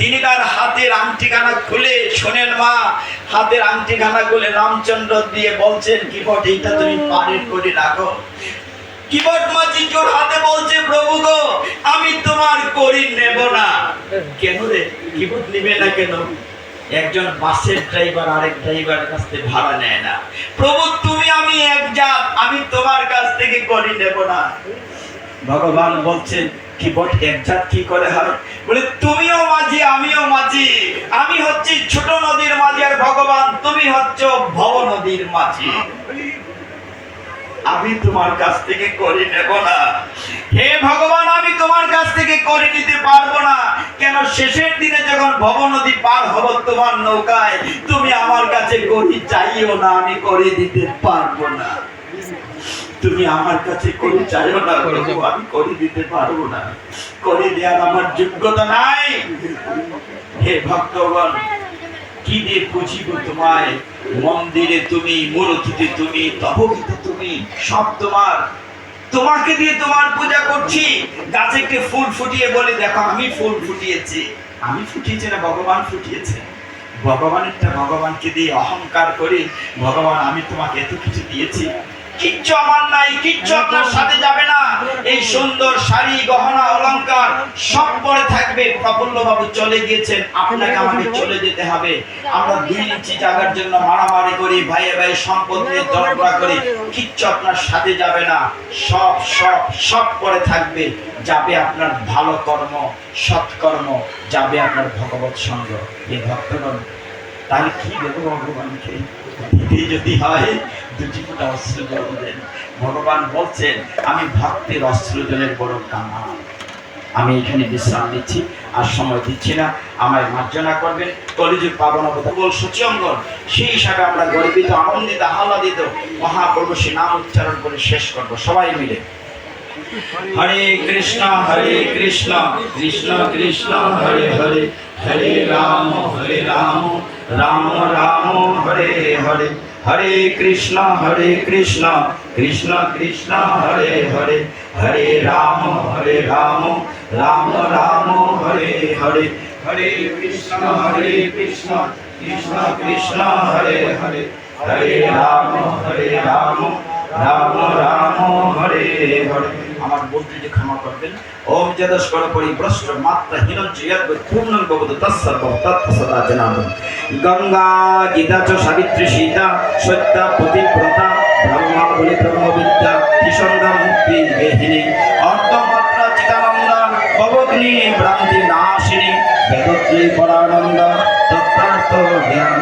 তিনি তার হাতের আংটিখানা খুলে, শোনেন মা, হাতের আংটিখানা খুলে রামচন্দ্র দিয়ে বলছেন, কিবট এইটা তুমি পারের করে রাখো। কিবট মাঝি জোর হাতে বলছে, প্রভু গো আমি তোমার করি নেব না। কেন রে, কিবট নিবে না কেন? একজন বাসের ড্রাইভার আরেক ড্রাইভারের কাছ থেকে ভাড়া নেয় না। প্রভু তুমি আমি এক জাত, আমি তোমার কাছ থেকে করি নেব না। ভগবান বলছেন, কিবট এক জাত কি করে হয়? বলে তুমিও মাঝি আমিও মাঝি, আমি হচ্ছি ছোট নদীর মাঝি আর ভগবান তুমি হচ্ছ ভব নদীর মাঝি। আমি তোমার কাছ থেকে করে নেব না। হে ভগবান আমি তোমার কাছ থেকে করে নিতে পারবো না। কেন? শেষের দিনে যখন ভব নদী পার হব তোমার নৌকায়, তুমি আমার কাছে করি চাইও না, আমি করে দিতে পারবো না। তুমি আমার কাছে করে চাইও না, আমি করে দিতে পারবো না, করে দেওয়ার আমার যোগ্যতা নাই। হে ভক্তগণ, কি দিয়ে বুঝিব তোমায়? মন্দিরে তুমি, মূর্তিতে তুমি, তপকিতে তুমি, সব তোমার। তোমাকে দিয়ে তোমার পূজা করছি। গাছে একটি ফুল ফুটিয়ে বলে, দেখো আমি ফুল ফুটিয়েছি। আমি ফুটিয়েছি না ভগবান ফুটিয়েছে? ভগবানেরটা ভগবানকে দিয়ে অহংকার করে, ভগবান আমি তোমাকে এত কিছু দিয়েছি, কিচ্ছু আমার নাই, কিচ্ছু আপনার সাথে যাবে না। এই সুন্দর শাড়ি গহনা অলংকার সব পরে থাকবে। প্রফুল্ল বাবু চলে গিয়েছেন, আপনাকে আমাকে চলে যেতে হবে। আমরা 2 ইঞ্চি জায়গার জন্য মারামারি করি, ভাইয়ে ভাই সম্পদ নিয়ে ঝগড়া করি, কিচ্ছু আপনার সাথে যাবে না। সব সব সব পরে থাকবে। যাবে আপনার ভালো কর্ম, সৎকর্ম, যাবে আপনার ভগবত সঙ্গ। এই ভক্তগণ, তাহলে কি দেবো ভগবানকে? যদি হয় 2 ফোঁটা অশ্রু জল দেন। ভগবান বলছেন, আমি ভক্তের অশ্রু জলের বড় কামা। আমি এখানে বিশ্রাম দিচ্ছি, আর সময় দিচ্ছি না, আমায় মার্জনা করবেন। কলিযুগ পাবন বল সচিঅঙ্গন, সেই হিসাবে আমরা গর্বিত, আনন্দিত, আহ্লাদিত মহাপ্রভু সে নাম উচ্চারণ করে শেষ করবো সবাই মিলে। হরে কৃষ্ণ কৃষ্ণ কৃষ্ণ হরে হরে, হরে রাম রাম রাম হরে হরে, হরে কৃষ্ণ কৃষ্ণ কৃষ্ণ হরে হরে, হরে রাম রাম রাম হরে হরে, হরে কৃষ্ণ কৃষ্ণ কৃষ্ণ হরে হরে, হরে রাম রাম রাম হরে হরে। আমার বলতে যে ক্ষমা করবেন। ওম যদস্কর পরিভ্রষ্ট মাত্রা হিরঞ্জয়ৎ পূর্ণং ভবতু তৎসর্ব তৎসদা জনার্দন। গঙ্গা গীতা চ সাবিত্রী সীতা সত্যা পতিব্রতা ব্রহ্মা বলি ব্রহ্মবিদ্যা ত্রিসন্ধ্যা মুক্তি গেহিনী অর্ধমাত্রা চিদানন্দা ভবগ্নি ভ্রান্তি নাশিনী বেদত্রী পরানন্দ তত্ত্বার্থ জ্ঞান